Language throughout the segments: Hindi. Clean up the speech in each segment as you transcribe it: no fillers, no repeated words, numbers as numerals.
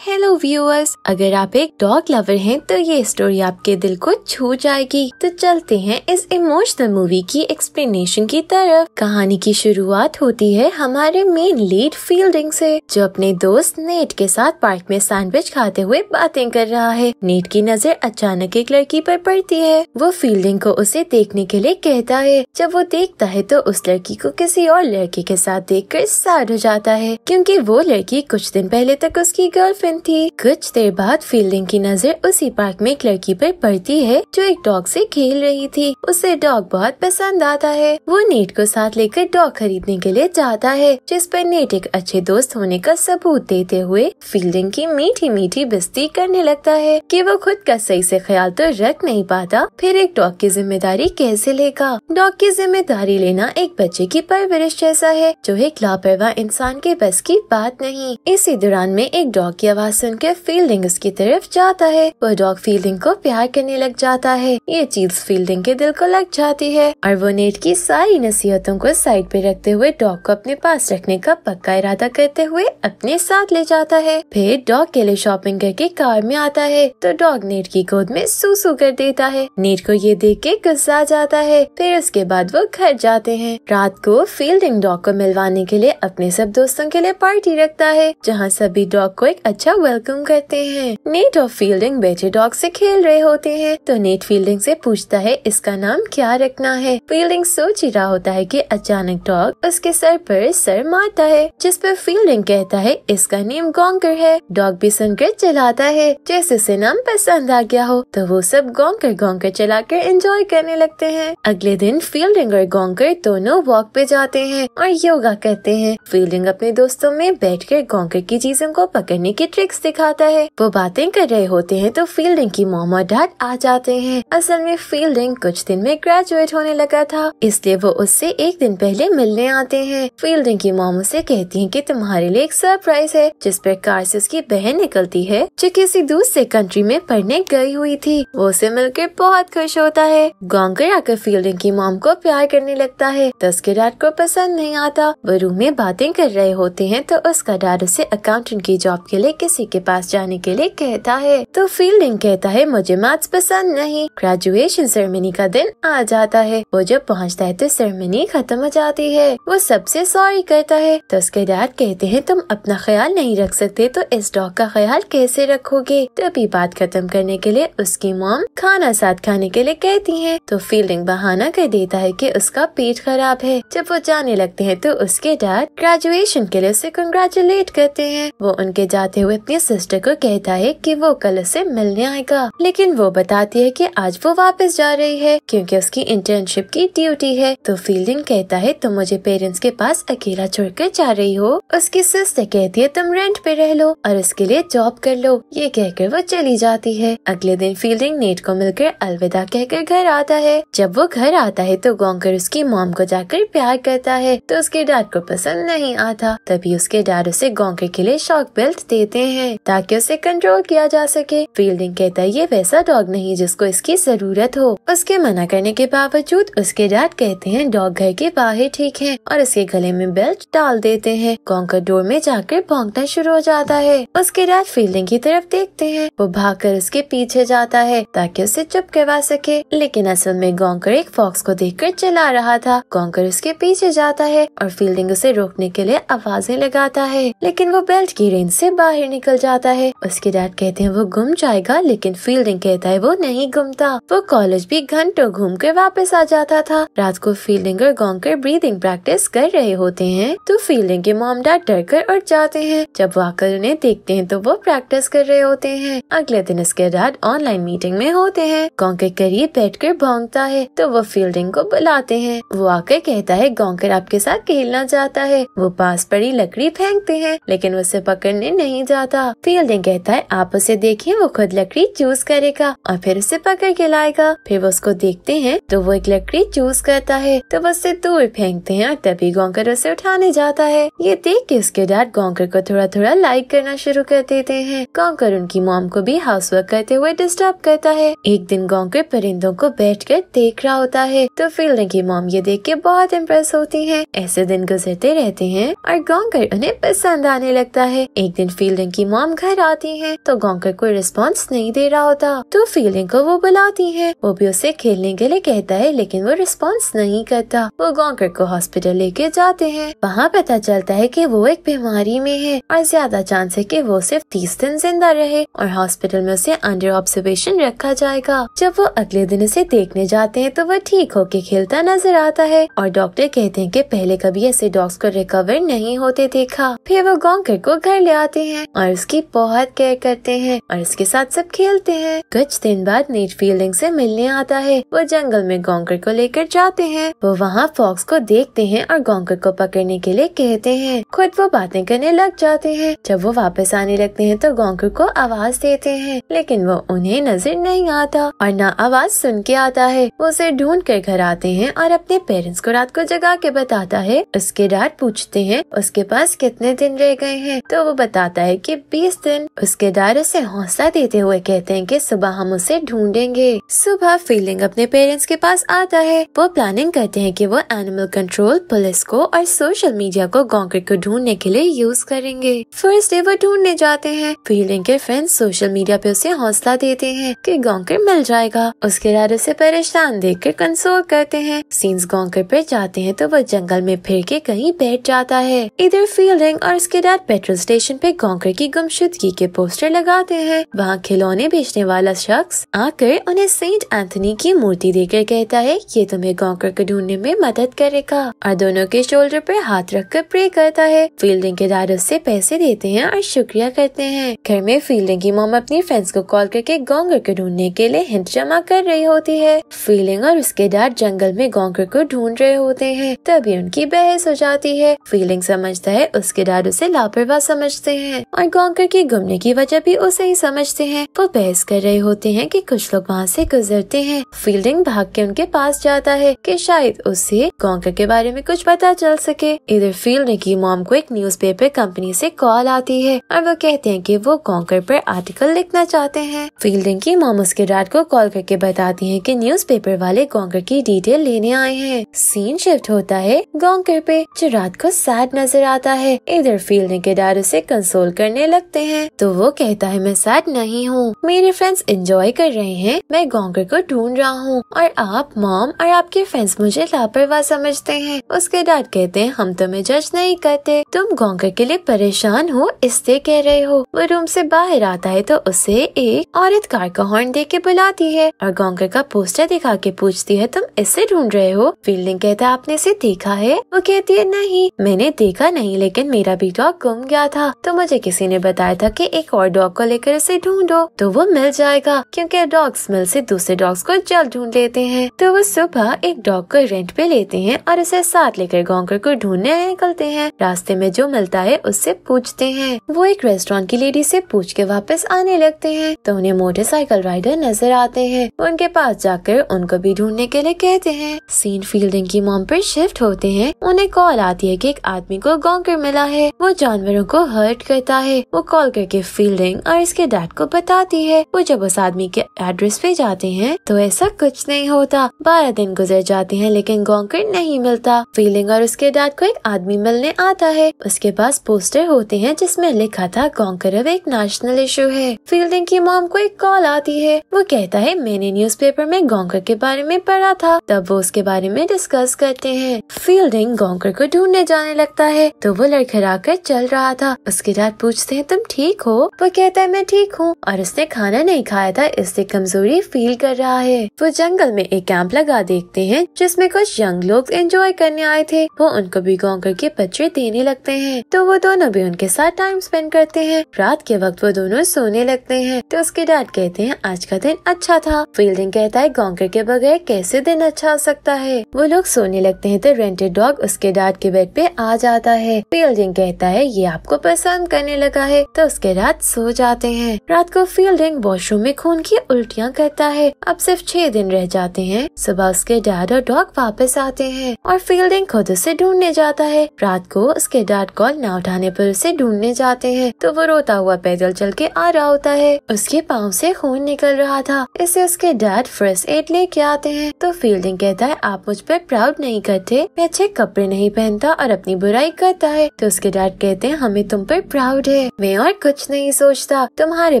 हेलो व्यूअर्स, अगर आप एक डॉग लवर हैं तो ये स्टोरी आपके दिल को छू जाएगी। तो चलते हैं इस इमोशनल मूवी की एक्सप्लेनेशन की तरफ। कहानी की शुरुआत होती है हमारे मेन लीड फील्डिंग से, जो अपने दोस्त नेट के साथ पार्क में सैंडविच खाते हुए बातें कर रहा है। नेट की नजर अचानक एक लड़की पर पड़ती है। वो फील्डिंग को उसे देखने के लिए कहता है। जब वो देखता है तो उस लड़की को किसी और लड़के के साथ देखकर सैड हो जाता है, क्योंकि वो लड़की कुछ दिन पहले तक उसकी गर्लफ्रेंड थी। कुछ देर बाद फील्डिंग की नजर उसी पार्क में एक लड़की पर पड़ती है जो एक डॉग से खेल रही थी। उसे डॉग बहुत पसंद आता है। वो नेट को साथ लेकर डॉग खरीदने के लिए जाता है, जिस पर नेट एक अच्छे दोस्त होने का सबूत देते हुए फील्डिंग की मीठी मीठी बेइज्जती करने लगता है कि वो खुद का सही से ख्याल तो रख नहीं पाता, फिर एक डॉग की जिम्मेदारी कैसे लेगा। डॉग की जिम्मेदारी लेना एक बच्चे की परवरिश जैसा है, जो एक लापरवाह इंसान के बस की बात नहीं। इसी दौरान में एक डॉग की आवाज सुनकर फील्डिंग उसकी तरफ जाता है। वो डॉग फील्डिंग को प्यार करने लग जाता है। ये चीज फील्डिंग के दिल को लग जाती है और वो नेट की सारी नसीहतों को साइड पे रखते हुए डॉग को अपने पास रखने का पक्का इरादा करते हुए अपने साथ ले जाता है। फिर डॉग के लिए शॉपिंग करके कार में आता है तो डॉग नेट की गोद में सूसू कर देता है। नेट को ये देख के गुस्सा आ जाता है। फिर उसके बाद वो घर जाते हैं। रात को फील्डिंग डॉग को मिलवाने के लिए अपने सब दोस्तों के लिए पार्टी रखता है, जहाँ सभी डॉग को एक अच्छा वेलकम करते हैं। नेट और फील्डिंग बेटे डॉग से खेल रहे होते हैं तो नेट फील्डिंग से पूछता है इसका नाम क्या रखना है। फील्डिंग सोच ही रहा होता है कि अचानक डॉग उसके सर पर सर मारता है, जिस पर फील्डिंग कहता है इसका नेम गॉन्कर है। डॉग भी सुनकर चिल्लाता है जैसे उसे नाम पसंद आ गया हो। तो वो सब गॉन्कर गॉन्कर चलाकर एंजॉय करने लगते हैं। अगले दिन फील्डिंग और गॉन्कर दोनों वॉक पे जाते हैं और योगा करते हैं। फील्डिंग अपने दोस्तों में बैठकर गॉन्कर की चीजों को पकड़ने की ट्रिक्स दिखाता है। वो बातें कर रहे होते हैं तो फील्डिंग की मॉम और डैड आ जाते हैं। असल में फील्डिंग कुछ दिन में ग्रेजुएट होने लगा था, इसलिए वो उससे एक दिन पहले मिलने आते हैं। फील्डिंग की मॉम उसे कहती है कि तुम्हारे लिए एक सरप्राइज है, जिस पर कार से उसकी बहन निकलती है जो किसी दूसरे कंट्री में पढ़ने गई हुई थी। वो उसे मिलकर बहुत खुश होता है। गॉन्कर आकर फील्डिंग की मॉम को प्यार करने लगता है तो उसके डैड को पसंद नहीं आता। वो रूम में बातें कर रहे होते हैं तो उसका डैड उसे अकाउंटेंट की जॉब के लिए किसी के पास जाने के लिए कहता है। तो फील्डिंग कहता है मुझे मैथ्स पसंद नहीं। ग्रेजुएशन सेरेमनी का दिन आ जाता है। वो जब पहुंचता है तो सेरेमनी खत्म हो जाती है। वो सबसे सॉरी करता है तो उसके डैड कहते हैं तुम अपना ख्याल नहीं रख सकते तो इस डॉग का ख्याल कैसे रखोगे। तभी बात खत्म करने के लिए उसकी मॉम खाना साथ खाने के लिए कहती है तो फील्डिंग बहाना कर देता है कि उसका पेट खराब है। जब वो जाने लगते हैं तो उसके डैड ग्रेजुएशन के लिए उसे कंग्रेचुलेट करते हैं। वो उनके जाते हुए अपनी सिस्टर को कहता है कि वो कल उसे मिलने आएगा, लेकिन वो बताती है कि आज वो वापस जा रही है क्योंकि उसकी इंटर्नशिप की ड्यूटी है। तो फील्डिंग कहता है तुम मुझे पेरेंट्स के पास अकेला छोड़कर जा रही हो। उसकी सिस्टर कहती है तुम रेंट पे रह लो और उसके लिए जॉब कर लो। ये कहकर वो चली जाती है। अगले दिन फील्डिंग नेट को मिलकर अलविदा कहकर घर आता है। जब वो घर आता है तो गॉन्कर उसकी मॉम को जाकर प्यार करता है तो उसके डैड को पसंद नहीं आता। तभी उसके डैड उसे गॉन्कर के लिए शॉक बेल्ट देते हैं ताकि उसे कंट्रोल किया जा सके। फील्डिंग कहता है ये वैसा डॉग नहीं जिसको इसकी जरूरत हो। उसके मना करने के बावजूद उसके डैड कहते हैं डॉग घर के बाहर ठीक है और उसके गले में बेल्ट डाल देते हैं। गॉन्कर डोर में जाकर भौंकना शुरू हो जाता है। उसके डैड फील्डिंग की तरफ देखते हैं। वो भागकर उसके पीछे जाता है ताकि उसे चुप करवा सके, लेकिन असल में गॉन्कर एक फॉक्स को देखकर चिल्ला रहा था। गॉन्कर उसके पीछे जाता है और फील्डिंग उसे रोकने के लिए आवाजें लगाता है, लेकिन वो बेल्ट की रेंज से बाहर निकल जाता है। उसके डैड कहते हैं वो गुम जाएगा, लेकिन फील्डिंग कहता है वो नहीं गुमता। वो कॉलेज भी घंटों घूम कर वापस आ जाता था। रात को फील्डिंग और गॉन्कर ब्रीदिंग प्रैक्टिस कर रहे होते हैं तो फील्डिंग के मॉम डैड डर कर उठ जाते हैं। जब वो आकर उन्हें देखते हैं तो वो प्रैक्टिस कर रहे होते हैं। अगले दिन उसके डैड ऑनलाइन मीटिंग में होते हैं। गॉन्कर करीब बैठकर भौंकता है तो वो फील्डिंग को बुलाते हैं। वो आकर कहता है गॉन्कर आपके साथ खेलना चाहता है। वो पास पड़ी लकड़ी फेंकते हैं, लेकिन वो उसे पकड़ने नहीं जाता। फील्डिंग कहता है आप उसे देखिए, वो खुद लकड़ी चूज करेगा और फिर उसे पकड़ के लाएगा। फिर वो उसको देखते हैं तो वो एक लकड़ी चूज करता है तो वो उससे दूर फेंकते हैं और तभी गॉन्कर उसे उठाने जाता है। ये देख के उसके डैड गॉन्कर को थोड़ा थोड़ा लाइक करना शुरू कर देते हैं। गॉन्कर उनकी मॉम को भी हाउसवर्क करते हुए डिस्टर्ब करता है। एक दिन गॉन्कर परिंदों को बैठकर देख रहा होता है तो फील्डिंग की मॉम ये देख के बहुत इम्प्रेस होती हैं। ऐसे दिन गुजरते रहते हैं और गॉन्कर उन्हें पसंद आने लगता है। एक दिन फील्डिंग फील्डिंग की मॉम घर आती है तो गॉन्कर कोई रिस्पॉन्स नहीं दे रहा होता। तो फील्डिंग को वो बुलाती है, वो भी उसे खेलने के लिए कहता है लेकिन वो रिस्पॉन्स नहीं करता। वो गॉन्कर को हॉस्पिटल लेके जाते हैं। वहाँ पता चलता है कि वो एक बीमारी में है और ज्यादा चांस है कि वो सिर्फ 30 दिन जिंदा रहे और हॉस्पिटल में उसे अंडर ऑब्जर्वेशन रखा जाएगा। जब वो अगले दिन उसे देखने जाते हैं तो वो ठीक होके खेलता नजर आता है और डॉक्टर कहते हैं कि पहले कभी ऐसे डॉग्स को रिकवर नहीं होते देखा। फिर वो गॉन्कर को घर ले आते हैं और उसकी बहुत केयर करते हैं और उसके साथ सब खेलते हैं। कुछ दिन बाद नेट फील्डिंग से मिलने आता है। वो जंगल में गॉन्कर को लेकर जाते हैं। वो वहाँ फॉक्स को देखते हैं और गॉन्कर को पकड़ने के लिए कहते हैं। खुद वो बातें करने लग जाते हैं। जब वो वापस आने लगते हैं तो गॉन्कर को आवाज देते हैं लेकिन वो उन्हें नजर नहीं आता और ना आवाज सुन के आता है। वो उसे ढूंढ कर घर आते हैं और अपने पेरेंट्स को रात को जगा के बताता है। उसके डैड पूछते हैं उसके पास कितने दिन रह गए हैं तो वो बताता है कि 20 दिन। उसके डैड उसे हौसला देते हुए कहते हैं कि सुबह हम उसे ढूंढेंगे। सुबह फील्डिंग अपने पेरेंट्स के पास आता है। वो प्लानिंग करते हैं कि वो एनिमल कंट्रोल, पुलिस को और सोशल मीडिया को गॉन्कर को ढूंढने के लिए यूज करेंगे। फर्स्ट डे वो ढूंढने जाते हैं। फील्डिंग के फ्रेंड्स सोशल मीडिया पे उसे हौसला देते हैं कि गॉन्कर मिल जाएगा। उसके डैड उसे परेशान देखकर कंसोल करते हैं। सीन्स गॉन्कर पर जाते हैं तो वो जंगल में फिर के कहीं बैठ जाता है। इधर फील्डिंग और उसके डैड पेट्रोल स्टेशन पे गॉन्कर की गुमशुदगी के पोस्टर लगाते हैं। वहाँ खिलौने बेचने वाला शख्स आकर उन्हें सेंट एंथनी की मूर्ति देकर कहता है ये तुम्हें गॉन्कर को ढूंढने में मदद करेगा और दोनों के शोल्डर पर हाथ रखकर प्रे करता है। फील्डिंग के डैड उससे पैसे देते हैं और शुक्रिया करते हैं। घर में फील्डिंग की मॉम अपनी फ्रेंड्स को कॉल करके गॉन्कर को ढूंढने के लिए हिंट जमा कर रही होती है। फील्डिंग और उसके डैड जंगल में गॉन्कर को ढूंढ रहे होते हैं। तभी उनकी बहस हो जाती है। फील्डिंग समझता है उसके डैड उसे लापरवाह समझते हैं और गॉन्कर की गुमने की वजह भी उसे ही समझते हैं। वो बहस कर रहे होते हैं कि कुछ लोग वहाँ से गुजरते हैं। फील्डिंग भाग के उनके पास जाता है कि शायद उससे गॉन्कर के बारे में कुछ पता चल सके। इधर फील्डिंग की मॉम को एक न्यूज़पेपर कंपनी से कॉल आती है और वो कहते हैं कि वो गॉन्कर पर आर्टिकल लिखना चाहते हैं। फील्डिंग की मॉम उसके डैड को कॉल करके बताती है कि न्यूज़पेपर वाले गॉन्कर की डिटेल लेने आए हैं। सीन शिफ्ट होता है गॉन्कर पे जो रात को सैड नजर आता है। इधर फील्डिंग के डैड उसे कंसोल करने लगते हैं तो वो कहता है मैं सैड नहीं हूँ, मेरे फ्रेंड्स एंजॉय कर रहे हैं, मैं गॉन्कर को ढूंढ रहा हूँ और आप मॉम और आपके फ्रेंड्स मुझे लापरवाह समझते हैं। उसके डैड कहते हैं हम तुम्हें जज नहीं करते, तुम गॉन्कर के लिए परेशान हो इससे कह रहे हो। वो रूम से बाहर आता है तो उसे एक औरत कार का हॉर्न दे के बुलाती है और गॉन्कर का पोस्टर दिखा के पूछती है तुम इससे ढूंढ रहे हो। फील्डिंग कहता है आपने इसे देखा है? वो कहती है नहीं मैंने देखा नहीं लेकिन मेरा भी डॉग गुम गया था तो मुझे किसी ने बताया था कि एक और डॉग को लेकर उसे ढूंढो तो वो मिल जाएगा क्योंकि डॉग स्मेल से दूसरे डॉग्स को जल्द ढूंढ लेते हैं। तो वो सुबह एक डॉग को रेंट पे लेते हैं और उसे साथ लेकर गॉन्कर को ढूंढने निकलते हैं। रास्ते में जो मिलता है उससे पूछते हैं। वो एक रेस्टोरेंट की लेडी से पूछ के वापस आने लगते हैं तो उन्हें मोटरसाइकिल राइडर नजर आते हैं। वो उनके पास जाकर उनको भी ढूंढने के लिए कहते हैं। सीन फील्डिंग की मॉम पर शिफ्ट होते हैं। उन्हें कॉल आती है कि एक आदमी को गॉन्कर मिला है, वो जानवरों को हर्ट करता है। वो कॉल करके फील्डिंग और इसके डैड को बताती है। वो जब उस आदमी के एड्रेस पे जाते हैं तो ऐसा कुछ नहीं होता। 12 दिन गुजर जाते हैं लेकिन गॉन्कर नहीं मिलता। फील्डिंग और उसके डैड को एक आदमी मिलने आता है। उसके पास पोस्टर होते हैं जिसमें लिखा था गॉन्कर अब एक नेशनल इशू है। फील्डिंग की मॉम को एक कॉल आती है। वो कहता है मैंने न्यूज़पेपर में गॉन्कर के बारे में पढ़ा था। तब वो उसके बारे में डिस्कस करते हैं। फील्डिंग गॉन्कर को ढूंढने जाने लगता है तो वो लड़खड़ा कर चल रहा था। उसके डैड पूछते हैं तुम ठीक हो? वो कहता है मैं ठीक हूँ और उसने खाना नहीं खाया था इससे कमजोरी फील कर रहा है। वो जंगल में एक कैंप लगा देखते हैं जिसमें कुछ यंग लोग एंजॉय करने आए थे। वो उनको भी गॉन्कर के बच्चे देने लगते हैं तो वो दोनों भी उनके साथ टाइम स्पेंड करते हैं। रात के वक्त वो दोनों सोने लगते हैं तो उसके डैड कहते हैं आज का दिन अच्छा था। फील्डिंग कहता है गॉन्कर के बगैर कैसे दिन अच्छा हो सकता है। वो लोग सोने लगते हैं तो रेंटेड डॉग उसके डैड के बेड पे आ जाता है। फील्डिंग कहता है ये आपको पसंद करने लगा है तो उसके डैड सो जाते हैं। रात को फील्डिंग वॉशरूम में खून की उल्टियाँ करता है। अब सिर्फ 6 दिन रह जाते हैं। सुबह उसके डैड और डॉग वापस आते हैं और फील्डिंग खुद उसे ढूंढने जाता है। रात को उसके डैड कॉल न उठाने पर उसे ढूंढने जाते हैं तो वो रोता हुआ पैदल चल के आ रहा होता है। उसके पाँव से खून निकल रहा था। इससे उसके डैड फर्स्ट एड लेके आते हैं तो फील्डिंग कहता है आप मुझ पर प्राउड नहीं करते, मैं अच्छे कपड़े नहीं पहनता और अपनी बुराई करता है। तो उसके डैड कहते हैं हमें तुम पर प्राउड है। है, मैं और कुछ नहीं सोचता। तुम्हारे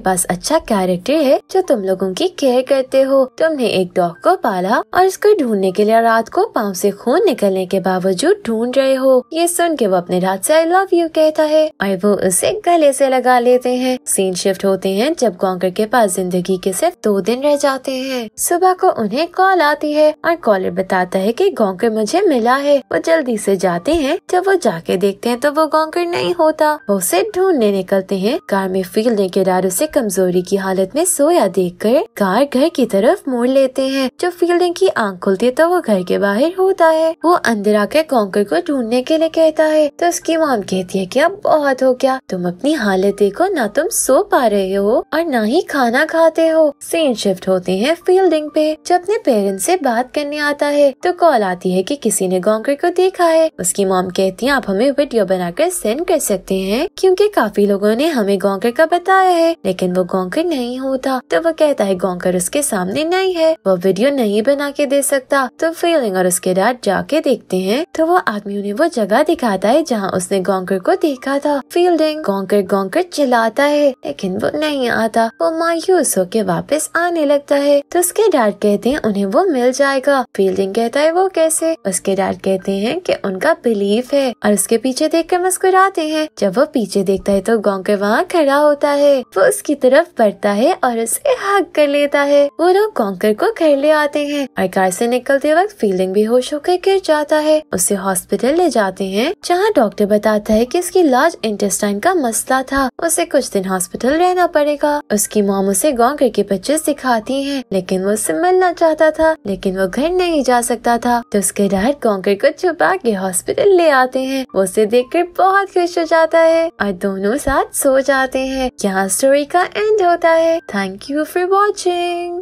पास अच्छा कैरेक्टर है जो तुम लोगों की केयर करते हो। तुमने एक डॉग को पाला और उसको ढूंढने के लिए रात को पाँव से खून निकलने के बावजूद ढूंढ रहे हो। ये सुन के वो अपने रात से आई लव यू कहता है और वो उसे गले से लगा लेते हैं। सीन शिफ्ट होते हैं जब गॉन्कर के पास जिंदगी के सिर्फ 2 दिन रह जाते हैं। सुबह को उन्हें कॉल आती है और कॉलर बताता है कि गॉन्कर मुझे मिला है। वो जल्दी से जाते हैं। जब वो जाके देखते हैं तो वो गॉन्कर नहीं होता। वो उसे ढूंढने निकलते हैं। कार में फील्डिंग के डर उसे कमजोरी की हालत में सोया देखकर कार घर की तरफ मोड़ लेते हैं। जब फील्डिंग की आंख खुलती है तो वो घर के बाहर होता है। वो अंदर आकर गॉन्कर को ढूंढने के लिए कहता है तो उसकी मॉम कहती है कि अब बहुत हो गया, तुम अपनी हालत देखो, ना तुम सो पा रहे हो और ना ही खाना खाते हो। सीन शिफ्ट होते हैं फील्डिंग पे। जब अपने पेरेंट्स से बात करने आता है तो कॉल आती है कि किसी ने गॉन्कर को देखा है। उसकी मॉम कहती है आप हमें वीडियो बनाकर सेंड कर सकते हैं क्योंकि काफी लोगों ने हमें गॉन्कर का बताया है, लेकिन वो गॉन्कर नहीं होता। तो वो कहता है गॉन्कर उसके सामने नहीं है, वो वीडियो नहीं बना के दे सकता। तो फील्डिंग और उसके डैड जाके देखते हैं तो वो आदमी उन्हें वो जगह दिखाता है जहाँ उसने गॉन्कर को देखा था। फील्डिंग गॉन्कर गॉन्कर चिल्लाता है लेकिन वो नहीं आता। वो मायूस होके वापस आने लगता है तो उसके डैड कहते हैं उन्हें वो मिल जाएगा। फील्डिंग कहता है वो कैसे? उसके डैड कहते हैं कि उनका बिलीफ है और उसके पीछे देखकर मुस्कुराते हैं। जब वो पीछे देखता है तो गॉन्कर वहाँ खड़ा होता है। वो उसकी तरफ बढ़ता है और उसे हग कर लेता है। वो लोग गॉन्कर को घर ले आते हैं और कार से निकलते वक्त फील्डिंग बेहोश होकर गिर जाता है। उसे हॉस्पिटल ले जाते हैं जहाँ डॉक्टर बताता है कि उसकी लार्ज इंटेस्टाइन का मसला था, उसे कुछ दिन हॉस्पिटल रहना पड़ेगा। उसकी मॉम उसे गॉन्कर की पिक्चर्स दिखाती हैं लेकिन वो उससे मिलना चाहता था, लेकिन वो घर नहीं जा सकता था। तो उसके डैड गॉन्कर को छुपा के हॉस्पिटल ले आते हैं। वो उसे देखकर बहुत खुश हो जाता है और दोनों साथ सो जाते हैं। यहाँ स्टोरी का एंड होता है। Thank you for watching.